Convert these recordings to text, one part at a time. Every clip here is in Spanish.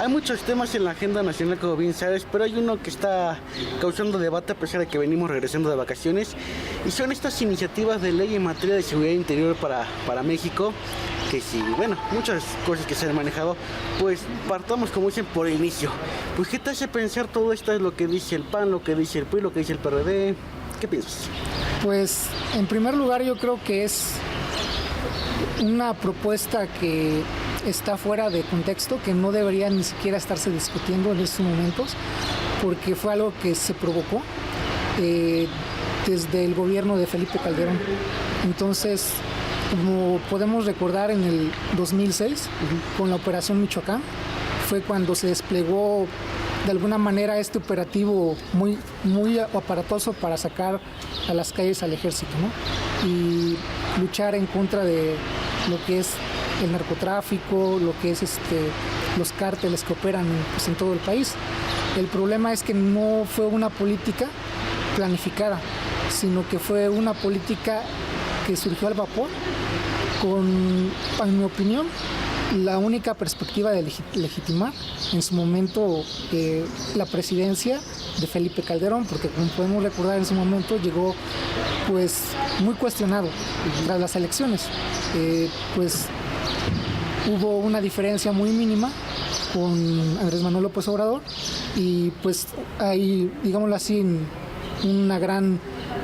Hay muchos temas en la agenda nacional, como bien sabes, pero hay uno que está causando debate a pesar de que venimos regresando de vacaciones, y son estas iniciativas de ley en materia de seguridad interior para México, que sí, bueno, muchas cosas que se han manejado. Pues partamos, como dicen, por el inicio. Pues, ¿qué te hace pensar todo esto? Es lo que dice el PAN, lo que dice el PRI, lo que dice el PRD. ¿Qué piensas? Pues, en primer lugar, yo creo que es una propuesta que está fuera de contexto, que no debería ni siquiera estarse discutiendo en estos momentos, porque fue algo que se provocó desde el gobierno de Felipe Calderón. Entonces, como podemos recordar, en el 2006, con la Operación Michoacán, fue cuando se desplegó de alguna manera este operativo muy aparatoso para sacar a las calles al ejército, ¿no? Y luchar en contra de lo que es el narcotráfico, lo que es los cárteles que operan pues, en todo el país. El problema es que no fue una política planificada, sino que fue una política que surgió al vapor con, en mi opinión, la única perspectiva de legitimar en su momento la presidencia de Felipe Calderón, porque como podemos recordar, en su momento llegó pues muy cuestionado tras las elecciones. Pues hubo una diferencia muy mínima con Andrés Manuel López Obrador, y pues hay, digámoslo así, una gran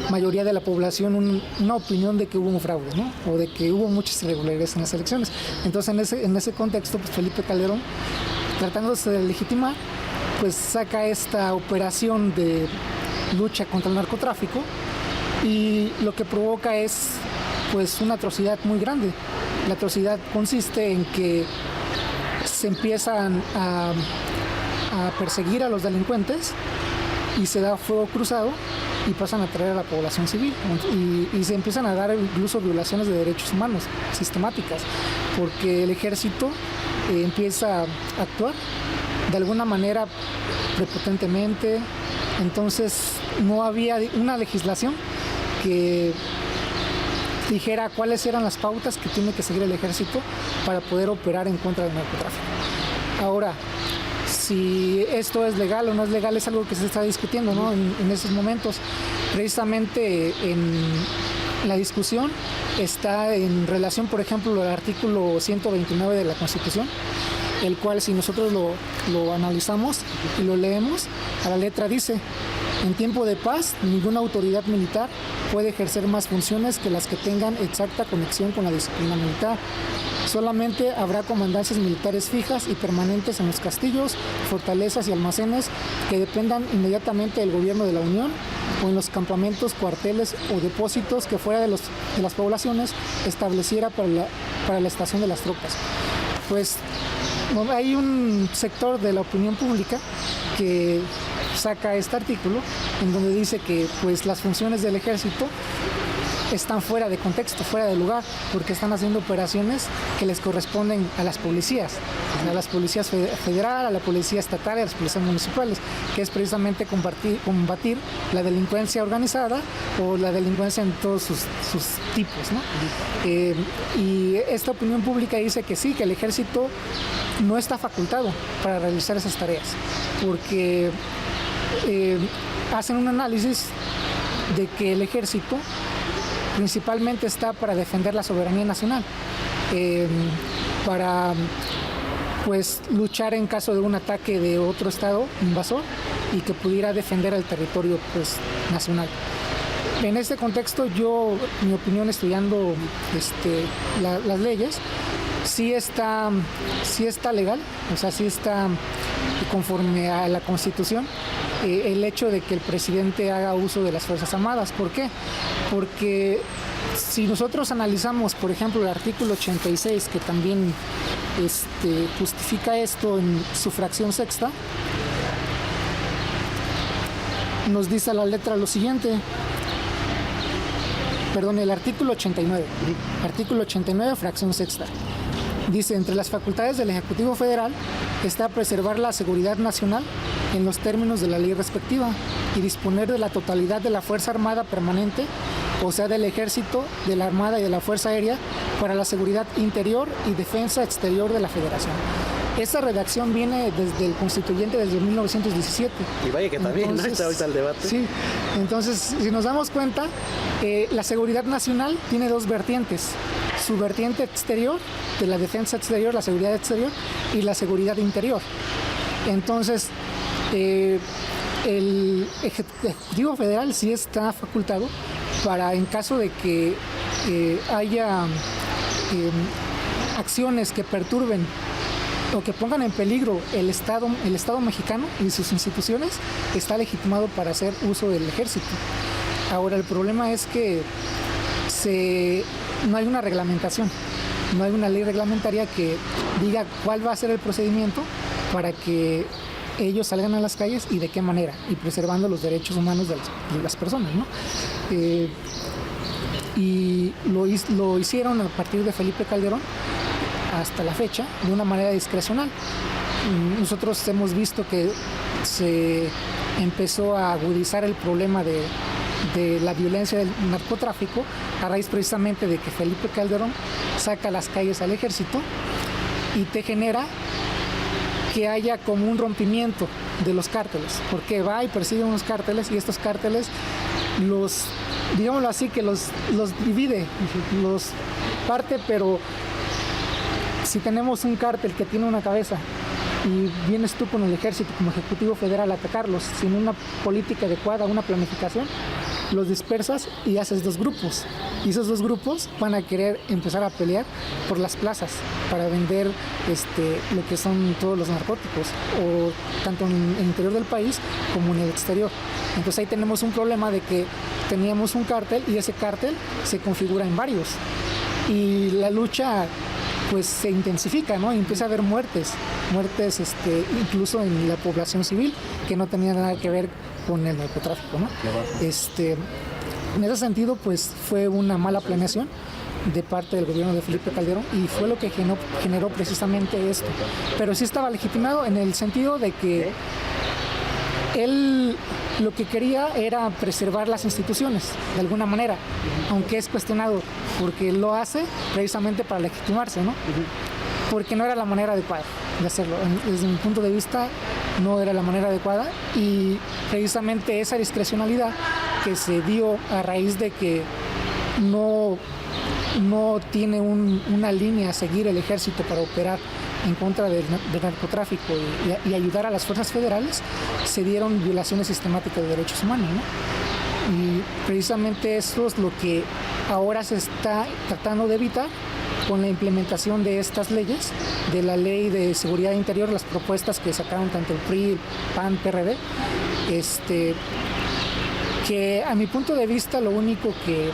mayoría de la población una opinión de que hubo un fraude, ¿no? O de que hubo muchas irregularidades en las elecciones. Entonces, en ese contexto, pues Felipe Calderón, tratándose de legitimar, pues saca esta operación de lucha contra el narcotráfico, y lo que provoca es pues una atrocidad muy grande. La atrocidad consiste en que se empiezan a perseguir a los delincuentes y se da fuego cruzado y pasan a traer a la población civil, y se empiezan a dar incluso violaciones de derechos humanos sistemáticas, porque el ejército empieza a actuar de alguna manera prepotentemente. Entonces no había una legislación que dijera cuáles eran las pautas que tiene que seguir el ejército para poder operar en contra del narcotráfico. Ahora, si esto es legal o no es legal es algo que se está discutiendo, ¿no? En esos momentos. Precisamente en la discusión está en relación, por ejemplo, al artículo 129 de la Constitución, el cual, si nosotros lo analizamos y lo leemos, a la letra dice: en tiempo de paz, ninguna autoridad militar puede ejercer más funciones que las que tengan exacta conexión con la disciplina militar. Solamente habrá comandancias militares fijas y permanentes en los castillos, fortalezas y almacenes que dependan inmediatamente del gobierno de la Unión, o en los campamentos, cuarteles o depósitos que fuera de las poblaciones estableciera para la estación de las tropas. Pues hay un sector de la opinión pública que saca este artículo en donde dice que pues las funciones del ejército están fuera de contexto, fuera de lugar, porque están haciendo operaciones que les corresponden a las policías federal, a la policía estatal y a las policías municipales, que es precisamente combatir la delincuencia organizada o la delincuencia en todos sus tipos, ¿no? Y esta opinión pública dice que sí, que el ejército no está facultado para realizar esas tareas, porque hacen un análisis de que el ejército principalmente está para defender la soberanía nacional, para pues luchar en caso de un ataque de otro estado invasor y que pudiera defender el territorio pues nacional. En este contexto, mi opinión, estudiando las leyes, sí está legal, o sea, sí está conforme a la Constitución el hecho de que el presidente haga uso de las Fuerzas Armadas. ¿Por qué? Porque si nosotros analizamos, por ejemplo, el artículo 86, que también justifica esto en su fracción sexta, nos dice a la letra lo siguiente. Perdón, el artículo 89. Artículo 89, fracción sexta. Dice: entre las facultades del Ejecutivo Federal está preservar la seguridad nacional en los términos de la ley respectiva y disponer de la totalidad de la Fuerza Armada permanente, o sea, del Ejército, de la Armada y de la Fuerza Aérea, para la seguridad interior y defensa exterior de la Federación. esa redacción viene desde el constituyente desde 1917. Y vaya que también, entonces, ¿no? Está ahorita el debate. Sí, entonces si nos damos cuenta, la seguridad nacional tiene dos vertientes. Su vertiente exterior, de la defensa exterior, la seguridad exterior, y la seguridad interior. Entonces, el Ejecutivo Federal sí está facultado para, en caso de que haya acciones que perturben o que pongan en peligro el Estado mexicano y sus instituciones, está legitimado para hacer uso del ejército. Ahora, el problema es que no hay una reglamentación, no hay una ley reglamentaria que diga cuál va a ser el procedimiento para que ellos salgan a las calles y de qué manera, y preservando los derechos humanos de las personas, ¿no? Y lo hicieron a partir de Felipe Calderón hasta la fecha de una manera discrecional. Nosotros hemos visto que se empezó a agudizar el problema de la violencia del narcotráfico a raíz precisamente de que Felipe Calderón saca a las calles al ejército y te genera que haya como un rompimiento de los cárteles, porque va y persigue unos cárteles y estos cárteles digámoslo así, que los divide, los parte, pero si tenemos un cártel que tiene una cabeza y vienes tú con el ejército como Ejecutivo Federal a atacarlos sin una política adecuada, una planificación, los dispersas y haces dos grupos. Y esos dos grupos van a querer empezar a pelear por las plazas para vender lo que son todos los narcóticos, o tanto en el interior del país como en el exterior. Entonces ahí tenemos un problema de que teníamos un cártel y ese cártel se configura en varios. Y la lucha pues se intensifica, ¿no? Y empieza a haber muertes incluso en la población civil, que no tenía nada que ver con el narcotráfico, ¿no? En ese sentido, pues fue una mala planeación de parte del gobierno de Felipe Calderón y fue lo que generó precisamente esto. Pero sí estaba legitimado en el sentido de que él lo que quería era preservar las instituciones de alguna manera, aunque es cuestionado porque lo hace precisamente para legitimarse, ¿no? Porque no era la manera adecuada de hacerlo. Desde mi punto de vista, no era la manera adecuada, y precisamente esa discrecionalidad que se dio a raíz de que no tiene una línea a seguir el ejército para operar en contra del narcotráfico y ayudar a las fuerzas federales, se dieron violaciones sistemáticas de derechos humanos, ¿no? Y precisamente eso es lo que ahora se está tratando de evitar con la implementación de estas leyes, de la Ley de Seguridad Interior, las propuestas que sacaron tanto el PRI, el PAN, PRD, que a mi punto de vista lo único que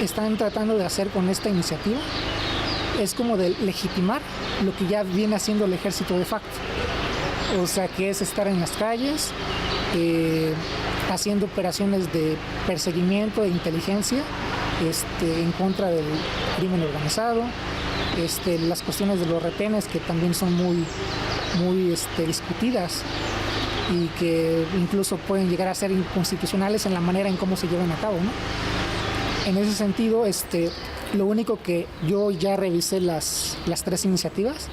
están tratando de hacer con esta iniciativa es como de legitimar lo que ya viene haciendo el ejército de facto. O sea, que es estar en las calles, haciendo operaciones de perseguimiento e inteligencia en contra del crimen organizado, las cuestiones de los retenes, que también son muy discutidas y que incluso pueden llegar a ser inconstitucionales en la manera en cómo se llevan a cabo, ¿no? En ese sentido, lo único que yo ya revisé las tres iniciativas,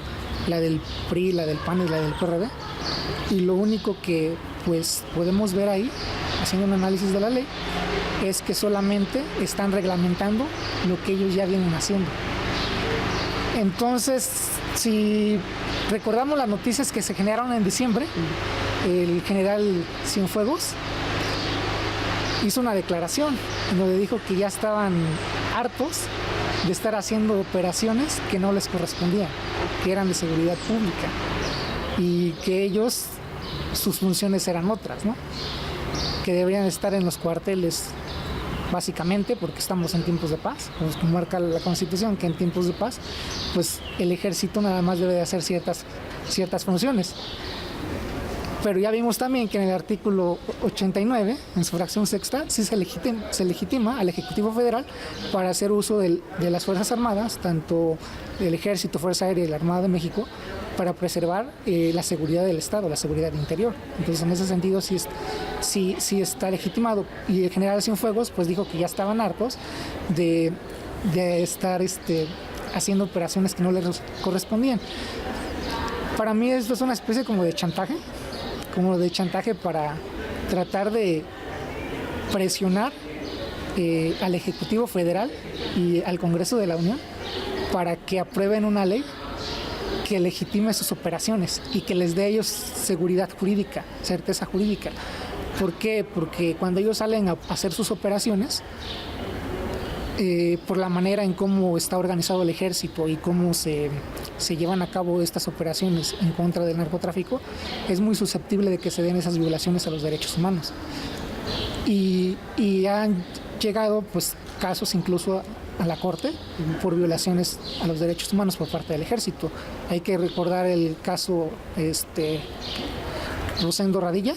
la del PRI, la del PAN y la del PRD, y lo único que pues podemos ver ahí, haciendo un análisis de la ley, es que solamente están reglamentando lo que ellos ya vienen haciendo. Entonces, si recordamos las noticias que se generaron en diciembre, el general Cienfuegos hizo una declaración en donde dijo que ya estaban hartos de estar haciendo operaciones que no les correspondían, que eran de seguridad pública, y que ellos, sus funciones eran otras, ¿no? Que deberían estar en los cuarteles, básicamente porque estamos en tiempos de paz, pues marca la Constitución que en tiempos de paz pues el ejército nada más debe de hacer ciertas funciones. Pero ya vimos también que en el artículo 89, en su fracción sexta, sí se legitima al Ejecutivo Federal para hacer uso de las Fuerzas Armadas, tanto del Ejército, Fuerza Aérea y la Armada de México, para preservar la seguridad del Estado, la seguridad interior. Entonces, en ese sentido, sí está legitimado. Y el general Cienfuegos pues dijo que ya estaban hartos de estar haciendo operaciones que no les correspondían. Para mí esto es una especie como de chantaje para tratar de presionar al Ejecutivo Federal y al Congreso de la Unión para que aprueben una ley que legitime sus operaciones y que les dé a ellos seguridad jurídica, certeza jurídica. ¿Por qué? Porque cuando ellos salen a hacer sus operaciones, por la manera en cómo está organizado el ejército y cómo se llevan a cabo estas operaciones en contra del narcotráfico, es muy susceptible de que se den esas violaciones a los derechos humanos. Y han llegado pues casos incluso a la Corte por violaciones a los derechos humanos por parte del ejército. Hay que recordar el caso Rosendo Radilla,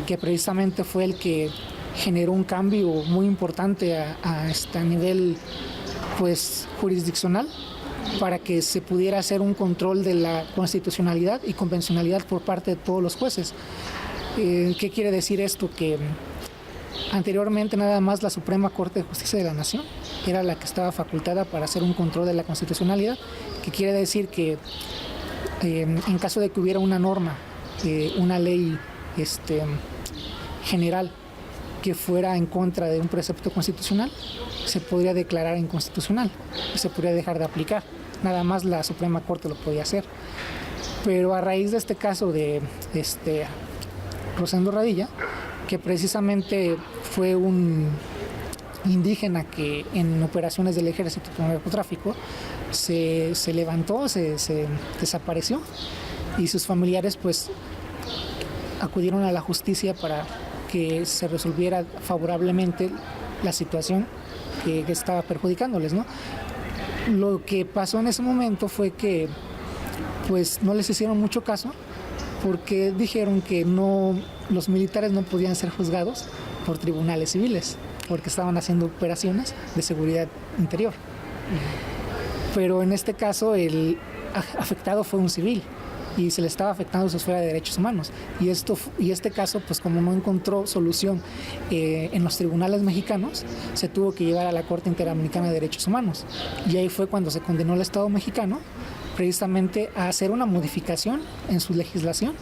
que precisamente fue el que generó un cambio muy importante a nivel pues jurisdiccional para que se pudiera hacer un control de la constitucionalidad y convencionalidad por parte de todos los jueces. ¿Qué quiere decir esto? Que anteriormente nada más la Suprema Corte de Justicia de la Nación era la que estaba facultada para hacer un control de la constitucionalidad, que quiere decir que en caso de que hubiera una norma, una ley general que fuera en contra de un precepto constitucional, se podría declarar inconstitucional y se podría dejar de aplicar. Nada más la Suprema Corte lo podía hacer. Pero a raíz de este caso de Rosendo Radilla, que precisamente fue un indígena que en operaciones del ejército con narcotráfico se levantó, se desapareció, y sus familiares pues acudieron a la justicia para que se resolviera favorablemente la situación que estaba perjudicándoles, ¿no? Lo que pasó en ese momento fue que pues no les hicieron mucho caso, porque dijeron que los militares no podían ser juzgados por tribunales civiles, porque estaban haciendo operaciones de seguridad interior. Pero en este caso el afectado fue un civil y se le estaba afectando su esfera de derechos humanos. Y este caso, pues como no encontró solución en los tribunales mexicanos, se tuvo que llevar a la Corte Interamericana de Derechos Humanos. Y ahí fue cuando se condenó al Estado mexicano precisamente a hacer una modificación en su legislación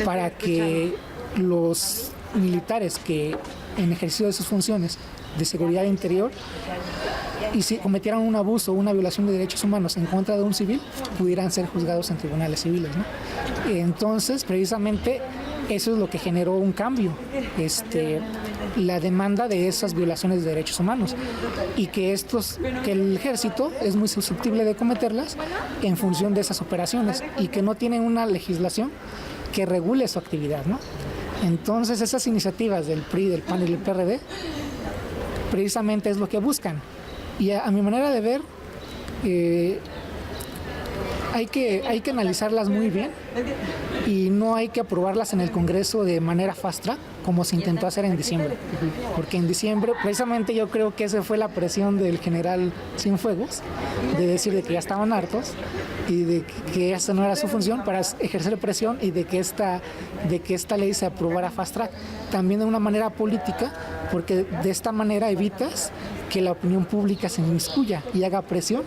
para que los militares que en ejercicio de sus funciones de seguridad interior y si cometieran un abuso o una violación de derechos humanos en contra de un civil, pudieran ser juzgados en tribunales civiles, ¿no? Entonces, precisamente, eso es lo que generó un cambio, la demanda de esas violaciones de derechos humanos, y que el ejército es muy susceptible de cometerlas en función de esas operaciones y que no tienen una legislación que regule su actividad, ¿no? Entonces, esas iniciativas del PRI, del PAN y del PRD precisamente es lo que buscan. Y a mi manera de ver, hay que analizarlas muy bien y no hay que aprobarlas en el Congreso de manera fast track como se intentó hacer en diciembre. Porque en diciembre, precisamente yo creo que esa fue la presión del general Cienfuegos, de decir de que ya estaban hartos y de que esa no era su función, para ejercer presión y de que esta ley se aprobara fast track. También de una manera política, porque de esta manera evitas que la opinión pública se inmiscuya y haga presión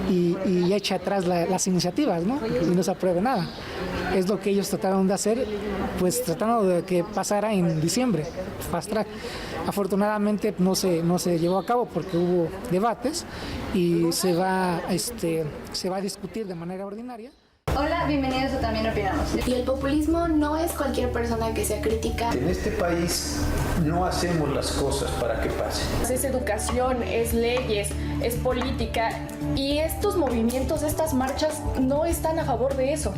y eche atrás las iniciativas, ¿no? Y no se apruebe nada. Es lo que ellos trataron de hacer, pues tratando de que pasara en diciembre, fast track. Afortunadamente no se llevó a cabo porque hubo debates y se va a discutir de manera ordinaria. Hola, bienvenidos a También Opinamos. Y el populismo no es cualquier persona que sea crítica. En este país no hacemos las cosas para que pasen. Es educación, es leyes, es política, y estos movimientos, estas marchas no están a favor de eso.